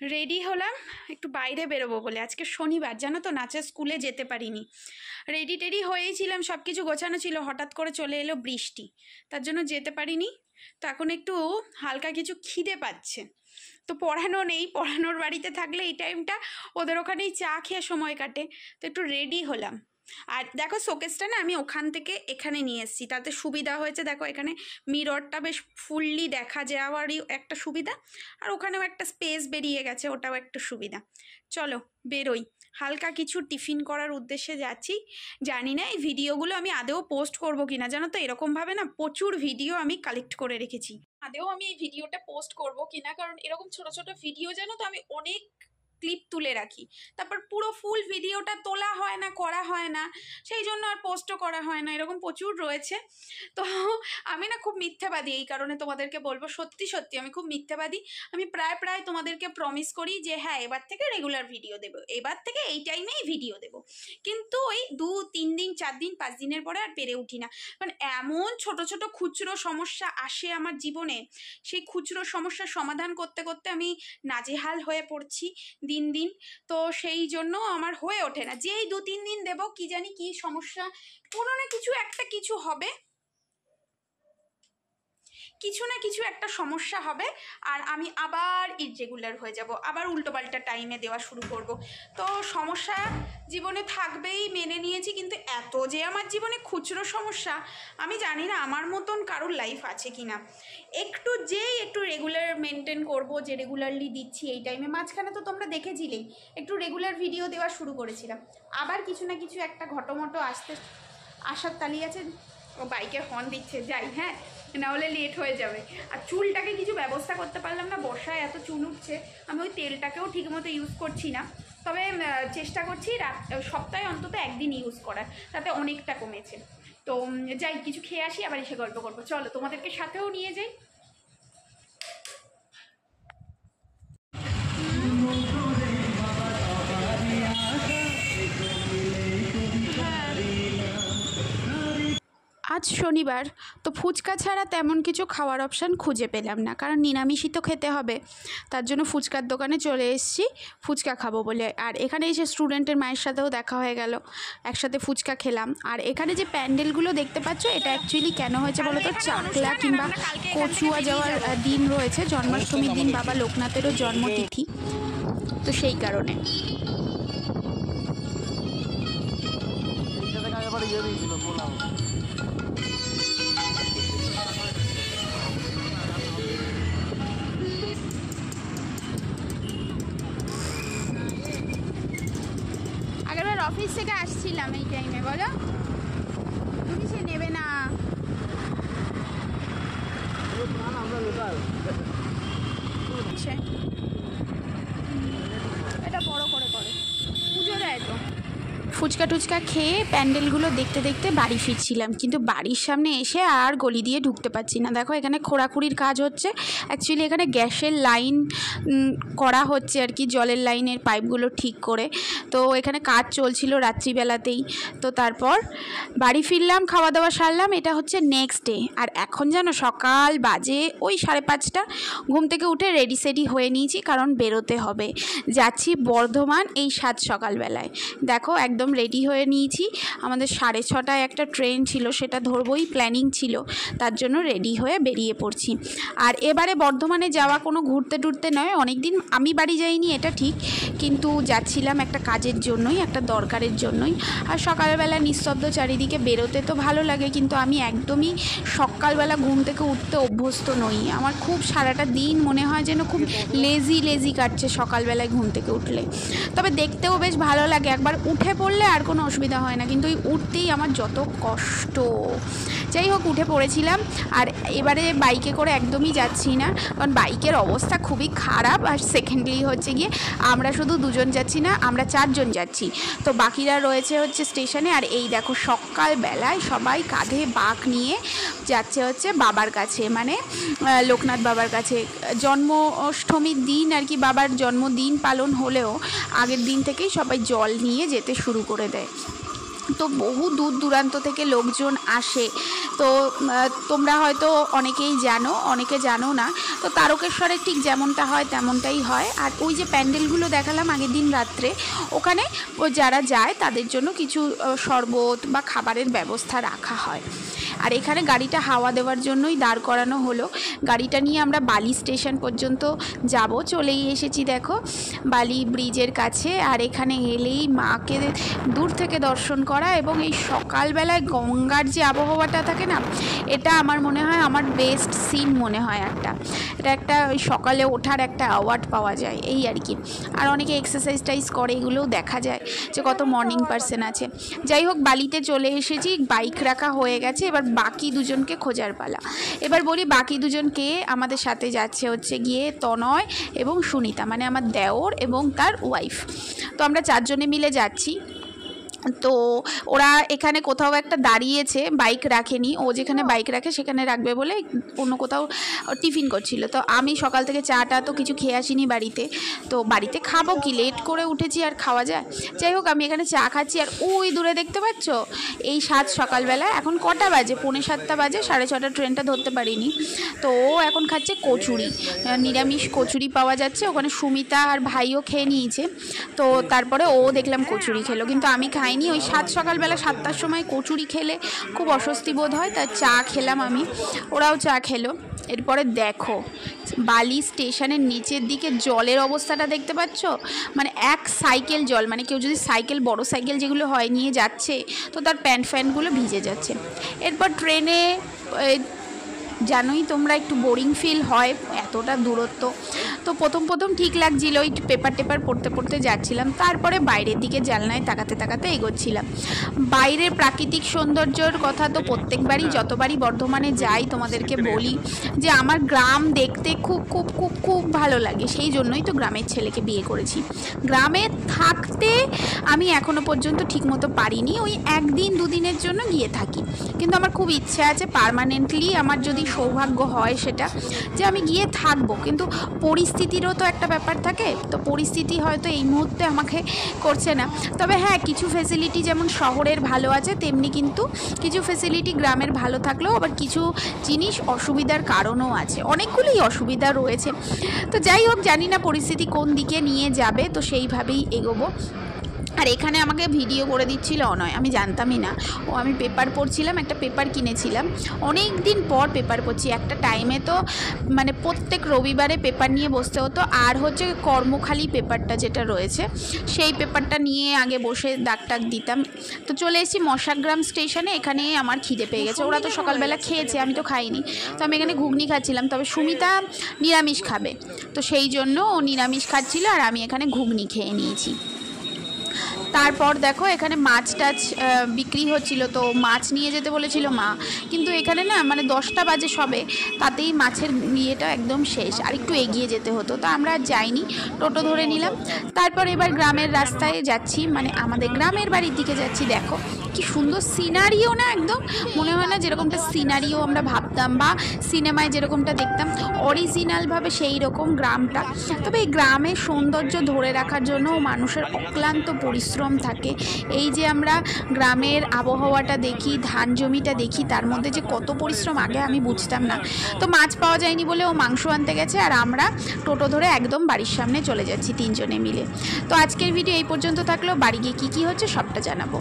Ready হলাম একটু বাইরে বেরোবো বলে। আজকে শনিবার, জানো তো, নাচের স্কুলে যেতে পারিনি। রেডি টেডি হয়েইছিলাম, সব কিছু গোছানো ছিল, হঠাৎ করে চলে এলো বৃষ্টি, তার জন্য যেতে পারিনি। তো এখন একটু হালকা কিছু খিদে পাচ্ছে। তো পড়ানো নেই, পড়ানোর বাড়িতে থাকলে এই টাইমটা ওদের ওখানেই চা খেয়ে সময় কাটে। তো একটু রেডি হলাম। আর দেখো শোকেসটা না আমি ওখান থেকে এখানে নিয়ে এসেছি, তাতে সুবিধা হয়েছে। দেখো এখানে মিররটা বেশ ফুললি দেখা যাওয়ারই একটা সুবিধা, আর ওখানেও একটা স্পেস বেরিয়ে গেছে, ওটাও একটা সুবিধা। চলো বেরোই, হালকা কিছু টিফিন করার উদ্দেশ্যে যাচ্ছি। জানি না এই ভিডিওগুলো আমি আদেও পোস্ট করবো কিনা, জানো তো এরকমভাবে না প্রচুর ভিডিও আমি কালেক্ট করে রেখেছি। আদেও আমি এই ভিডিওটা পোস্ট করবো কিনা, কারণ এরকম ছোট ছোট ভিডিও জানো তো আমি অনেক ক্লিপ তুলে রাখি, তারপর পুরো ফুল ভিডিওটা তোলা হয় না, করা হয় না, সেই জন্য আর পোস্টও করা হয় না। এরকম প্রচুর রয়েছে। তো আমি না খুব মিথ্যাবাদী, এই কারণে তোমাদেরকে বলবো, সত্যি সত্যি আমি খুব মিথ্যাবাদী। আমি প্রায় তোমাদেরকে প্রমিস করি যে হ্যাঁ এবার থেকে রেগুলার ভিডিও দেবো, এবার থেকে এই টাইমেই ভিডিও দেবো, কিন্তু ওই 2-3 দিন 4 দিন 5 দিনের পরে আর পেরে উঠি না। কারণ এমন ছোট ছোট খুচরো সমস্যা আসে আমার জীবনে, সেই খুচরো সমস্যার সমাধান করতে করতে আমি নাজেহাল হয়ে পড়ছি দিন দিন। তো সেই জন্য আমার হয়ে ওঠে না, যেই 2-3 দিন দেবো কি জানি কি সমস্যা, কোনো না কিছু একটা কিছু হবে, কিছু না কিছু একটা সমস্যা হবে, আর আমি আবার ইররেগুলার হয়ে যাব, আবার উল্টোপাল্টা টাইমে দেওয়া শুরু করব। তো সমস্যা জীবনে থাকবেই, মেনে নিয়েছি, কিন্তু এত যে আমার জীবনে খুচরো সমস্যা, আমি জানি না আমার মতন কারোর লাইফ আছে কি না। একটু রেগুলার মেনটেন করব, যে রেগুলারলি দিচ্ছি এই টাইমে। মাঝখানে তো তোমরা দেখেছিলেই একটু রেগুলার ভিডিও দেওয়া শুরু করেছিলাম, আবার কিছু না কিছু একটা ঘটমটো আসার তালি আছে। ও বাইকে হর্ন দিচ্ছে, যাই, হ্যাঁ না হলে লেট হয়ে যাবে। আর চুলটাকে কিছু ব্যবস্থা করতে পারলাম না, বর্ষায় এত চুল উঠছে, আমি ওই তেলটাকেও ঠিকমতো ইউজ করছি না। তবে চেষ্টা করছি সপ্তাহে অন্তত একদিন ইউজ করার, তাতে অনেকটা কমেছে। তো যাই, কিছু খেয়ে আসি, আবার এসে গল্প করবো। চলো তোমাদেরকে সাথেও নিয়ে যাই। আজ শনিবার, তো ফুচকা ছাড়া তেমন কিছু খাওয়ার অপশান খুঁজে পেলাম না, কারণ নিরামিষই তো খেতে হবে। তার জন্য ফুচকার দোকানে চলে এসেছি ফুচকা খাবো বলে। আর এখানে এসে স্টুডেন্টের মায়ের সাথেও দেখা হয়ে গেল, একসাথে ফুচকা খেলাম। আর এখানে যে প্যান্ডেলগুলো দেখতে পাচ্ছ, এটা অ্যাকচুয়ালি কেন হয়েছে বলো তো, চাকলা কিংবা কচুয়া যাওয়ার দিন রয়েছে, জন্মাষ্টমীর দিন বাবা লোকনাথেরও জন্মতিথি, তো সেই কারণে। আগেরবার অফিস থেকে আসছিলাম এই টাইমে, বলো পুলিশে নেবে না। এটা বড় করে পুজো দেয় তো। ফুচকা টুচকা খেয়ে প্যান্ডেলগুলো দেখতে দেখতে বাড়ি ফিরছিলাম, কিন্তু বাড়ির সামনে এসে আর গলি দিয়ে ঢুকতে পারছি না। দেখো এখানে খোঁড়াখুড়ির কাজ হচ্ছে, অ্যাকচুয়ালি এখানে গ্যাসের লাইন করা হচ্ছে আর কি, জলের লাইনের পাইপগুলো ঠিক করে। তো এখানে কাজ চলছিল রাত্রিবেলাতেই। তো তারপর বাড়ি ফিরলাম, খাওয়া দাওয়া সারলাম, এটা হচ্ছে নেক্সট ডে। আর এখন জানো সকাল বাজে ওই 5:30, ঘুম থেকে উঠে রেডি সেডি হয়ে নিয়েছি, কারণ বেরোতে হবে, যাচ্ছি বর্ধমান এই সাত সকালবেলায়। দেখো একদম রেডি হয়ে নিয়েছি, আমাদের 6:30টায় একটা ট্রেন ছিল, সেটা ধরবই প্ল্যানিং ছিল, তার জন্য রেডি হয়ে বেরিয়ে পড়ছি। আর এবারে বর্ধমানে যাওয়া কোনো ঘুরতে টুরতে নয়, অনেক দিন আমি বাড়ি যাইনি এটা ঠিক, কিন্তু যাচ্ছিলাম একটা কাজের জন্যই, একটা দরকারের জন্যই। আর সকালবেলা নিস্তব্ধ চারিদিকে বেরোতে তো ভালো লাগে, কিন্তু আমি একদমই সকালবেলা ঘুম থেকে উঠতে অভ্যস্ত নই। আমার খুব সারাটা দিন মনে হয় যেন খুব লেজি কাটছে সকালবেলায় ঘুম থেকে উঠলে। তবে দেখতেও বেশ ভালো লাগে, একবার উঠে পড়লে আর কোনো অসুবিধা হয় না, কিন্তু ওই উঠতেই আমার যত কষ্ট। যাই হোক, উঠে পড়েছিলাম। আর এবারে বাইকে করে একদমই যাচ্ছি না, কারণ বাইকের অবস্থা খুবই খারাপ। আর সেকেন্ডলি হচ্ছে গিয়ে আমরা শুধু 2 জন যাচ্ছি না, আমরা 4 জন যাচ্ছি, তো বাকিরা রয়েছে হচ্ছে স্টেশনে। আর এই দেখো সকালবেলায় সবাই কাঁধে বাঁক নিয়ে যাচ্ছে হচ্ছে বাবার কাছে, মানে লোকনাথ বাবার কাছে। জন্মাষ্টমীর দিন আর কি, বাবার জন্মদিন পালন হলেও আগের দিন থেকেই সবাই জল নিয়ে যেতে শুরু করে দেয়। তো বহু দূর দূরান্ত থেকে লোকজন আসে। তো তোমরা হয়তো অনেকেই জানো, অনেকে জানো না। তো তারকেশ্বরে ঠিক যেমনটা হয় তেমনটাই হয়। আর ওই যে প্যান্ডেলগুলো দেখালাম আগের দিন রাত্রে, ওখানে যারা যায় তাদের জন্য কিছু শরবত বা খাবারের ব্যবস্থা রাখা হয়। আর এখানে গাড়িটা হাওয়া দেওয়ার জন্যই দাঁড় করানো হলো। গাড়িটা নিয়ে আমরা বালি স্টেশন পর্যন্ত যাব, চলেই এসেছি দেখো বালি ব্রিজের কাছে। আর এখানে এলেই মাকে দূর থেকে দর্শন করা এবং এই সকালবেলায় গঙ্গার যে আবহাওয়াটা থাকে না, এটা আমার মনে হয় আমার বেস্ট সিন মনে হয় এটা একটা ওই সকালে ওঠার একটা অ্যাওয়ার্ড পাওয়া যায় এই আর কি। আর অনেকে এক্সারসাইজ করে, এগুলোও দেখা যায় যে কত মর্নিং পার্সন আছে। যাই হোক, বালিতে চলে এসেছি, বাইক রাখা হয়ে গেছে, এবার বাকি দুজনকে খোঁজার পালা। এবার বলি বাকি দুজনকে, আমাদের সাথে যাচ্ছে হচ্ছে গিয়ে তনয় এবং সুনিতা, মানে আমার দেওর এবং তার ওয়াইফ। তো আমরা 4 জনে মিলে যাচ্ছি। তো ওরা এখানে কোথাও একটা দাঁড়িয়েছে, বাইক রাখেনি, ও যেখানে বাইক রাখে সেখানে রাখবে বলে অন্য কোথাও টিফিন করছিল। তো আমি সকাল থেকে চাটা তো কিছু খেয়ে আসিনি বাড়িতে, তো বাড়িতে খাবো কি, লেট করে উঠেছি আর খাওয়া যায়। যাই হোক, আমি এখানে চা খাচ্ছি। আর ওই দূরে দেখতে পাচ্ছ এই সকালবেলা, এখন কটা বাজে, 6:45 বাজে, 6:30 ট্রেনটা ধরতে পারিনি। তো ও এখন খাচ্ছে কচুরি, নিরামিষ কচুরি পাওয়া যাচ্ছে ওখানে। সুমিতা আর ভাইও খেয়ে নিয়েছে। তো তারপরে ও দেখলাম কচুরি খেলো, কিন্তু আমি খাইনি। ওই সকালবেলা 7টার সময় কচুরি খেলে খুব অস্বস্তি বোধ হয়, তাই চা খেলাম আমি, ওরাও চা খেলো। এরপরে দেখো বালি স্টেশনের নিচের দিকে জলের অবস্থাটা দেখতে পাচ্ছ, মানে এক সাইকেল জল, মানে কেউ যদি সাইকেল, বড় সাইকেল যেগুলো হয় নিয়ে যাচ্ছে, তো তার প্যান্টগুলো ভিজে যাচ্ছে। এরপর ট্রেনে জানোই তোমরা একটু বোরিং ফিল হয়, এতটা দূরত্ব। তো প্রথম ঠিক লাগছিল, ওই পেপার পড়তে যাচ্ছিলাম। তারপরে বাইরের দিকে জানলায় তাকাতে এগোচ্ছিলাম। বাইরের প্রাকৃতিক সৌন্দর্যর কথা তো প্রত্যেকবারই, যতবারই বর্ধমানে যাই তোমাদেরকে বলি যে আমার গ্রাম দেখতে খুব খুব খুব খুব ভালো লাগে। সেই জন্যই তো গ্রামের ছেলেকে বিয়ে করেছি। গ্রামে থাকতে আমি এখনো পর্যন্ত ঠিকমতো পারিনি, ওই 1 দিন 2 দিনের জন্য গিয়ে থাকি। কিন্তু আমার খুব ইচ্ছে আছে পার্মানেন্টলি, আমার যদি সৌভাগ্য হয় সেটা, যে আমি গিয়ে থাকবো। কিন্তু পরিস্থিতিরও তো একটা ব্যাপার থাকে, তো পরিস্থিতি হয়তো এই মুহূর্তে আমাকে করছে না। তবে হ্যাঁ, কিছু ফ্যাসিলিটি যেমন শহরের ভালো আছে, তেমনি কিন্তু কিছু ফ্যাসিলিটি গ্রামের ভালো থাকলেও আবার কিছু জিনিস অসুবিধার কারণও আছে, অনেকগুলোই অসুবিধা রয়েছে। তো যাই হোক, জানি না পরিস্থিতি কোন দিকে নিয়ে যাবে, তো সেইভাবেই এগোবো। আর এখানে আমাকে ভিডিও করে দিচ্ছিল অনয়, আমি জানতামই না। আমি পেপার পড়ছিলাম, একটা পেপার কিনেছিলাম, অনেক দিন পর পেপার পড়ছি। একটা টাইমে তো মানে প্রত্যেক রবিবারে পেপার নিয়ে বসতে হতো। আর হচ্ছে কর্মখালী পেপারটা যেটা রয়েছে, সেই পেপারটা নিয়ে আগে বসে দাগ দিতাম। তো চলে এসেছি মশাগ্রাম স্টেশনে। এখানে আমার খিদে পেয়ে গেছে, ওরা তো সকালবেলা খেয়েছে, আমি তো খাইনি। তো আমি এখানে ঘুগনি খাচ্ছিলাম, তবে সুমিতা নিরামিষ খাবে, তো সেই জন্য ও নিরামিষ খাচ্ছিল আর আমি এখানে ঘুগনি খেয়ে নিয়েছি। তারপর দেখো এখানে মাছ টাছ বিক্রি হচ্ছিল, তো মাছ নিয়ে যেতে বলেছিল মা, কিন্তু এখানে না মানে 10টা বাজে সবে, তাতেই মাছের ইয়েটা একদম শেষ, আর একটু এগিয়ে যেতে হতো। তো আমরা যাইনি, টোটো ধরে নিলাম। তারপর এবার গ্রামের রাস্তায় যাচ্ছি, মানে আমাদের গ্রামের বাড়ির দিকে যাচ্ছি। দেখো কি সুন্দর সিনারিও না, একদম মনে হয় না যেরকমটা সিনারিও আমরা ভাবতাম বা সিনেমায় যেরকমটা দেখতাম, অরিজিনালভাবে সেই রকম গ্রামটা। তবে এই গ্রামের সৌন্দর্য ধরে রাখার জন্য মানুষের অক্লান্ত পরিশ্রম থাকে। এই যে আমরা গ্রামের আবহাওয়াটা দেখি, ধান জমিটা দেখি, তার মধ্যে যে কত পরিশ্রম, আগে আমি বুঝতাম না। তো মাছ পাওয়া যায়নি বলে ও মাংস আনতে গেছে, আর আমরা টোটো ধরে একদম বাড়ির সামনে চলে যাচ্ছি 3 জনে মিলে। তো আজকের ভিডিও এই পর্যন্ত থাকলেও, বাড়ি গিয়ে কী হচ্ছে সবটা জানাবো।